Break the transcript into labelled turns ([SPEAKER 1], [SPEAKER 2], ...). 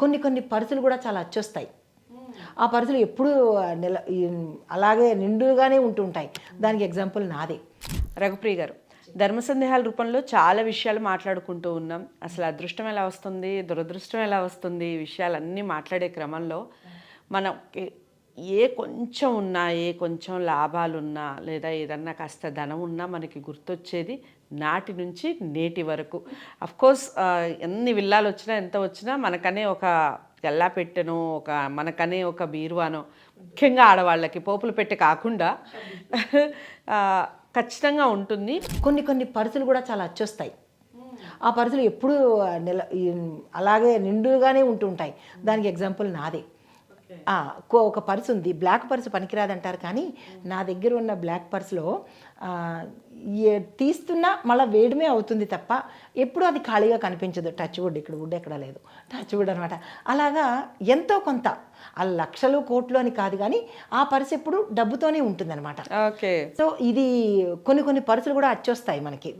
[SPEAKER 1] కొన్ని కొన్ని పర్సులు కూడా చాలా అచ్చొస్తాయి. ఆ పర్సులు ఎప్పుడూ అలాగే నిండుగానే ఉంటుంటాయి. దానికి ఎగ్జాంపుల్ నాదే.
[SPEAKER 2] రఘుప్రియ గారు, ధర్మ సందేహాల రూపంలో చాలా విషయాలు మాట్లాడుకుంటూ ఉన్నాం. అసలు అదృష్టం ఎలా వస్తుంది, దురదృష్టం ఎలా వస్తుంది, ఈ విషయాలన్నీ మాట్లాడే క్రమంలో మనకి ఏ కొంచెం ఉన్నా, ఏ కొంచెం లాభాలున్నా, లేదా ఏదన్నా కాస్త ధనం ఉన్నా మనకి గుర్తొచ్చేది నాటి నుంచి నేటి వరకు. అఫ్కోర్స్ ఎన్ని విల్లాలు వచ్చినా, ఎంత వచ్చినా మనకనే ఒక గల్లా పెట్టెనో, మనకనే ఒక బీరువానో, ముఖ్యంగా ఆడవాళ్ళకి పోపులు పెట్టె కాకుండా ఖచ్చితంగా ఉంటుంది.
[SPEAKER 1] కొన్ని కొన్ని పర్సులు కూడా చాలా అచ్చొస్తాయి. ఆ పర్సులు ఎప్పుడూ అలాగే నిండుగానే ఉంటుంటాయి. దానికి ఎగ్జాంపుల్ నాదే. ఒక పర్సు ఉంది, బ్లాక్ పర్సు పనికిరాదంటారు, కానీ నా దగ్గర ఉన్న బ్లాక్ పర్సులో తీస్తున్నా మళ్ళీ వేయడమే అవుతుంది తప్ప ఎప్పుడు అది ఖాళీగా కనిపించదు. టచ్ వుడ్, ఇక్కడ వుడ్ ఎక్కడ లేదు, టచ్ వుడ్ అనమాట. అలాగా ఎంతో కొంత, ఆ లక్షలు కోట్లు అని కాదు, కానీ ఆ పర్సు ఎప్పుడు డబ్బుతోనే ఉంటుంది అనమాట.
[SPEAKER 2] ఓకే.
[SPEAKER 1] సో ఇది కొన్ని కొన్ని పర్సులు కూడా అచ్చొస్తాయి మనకి.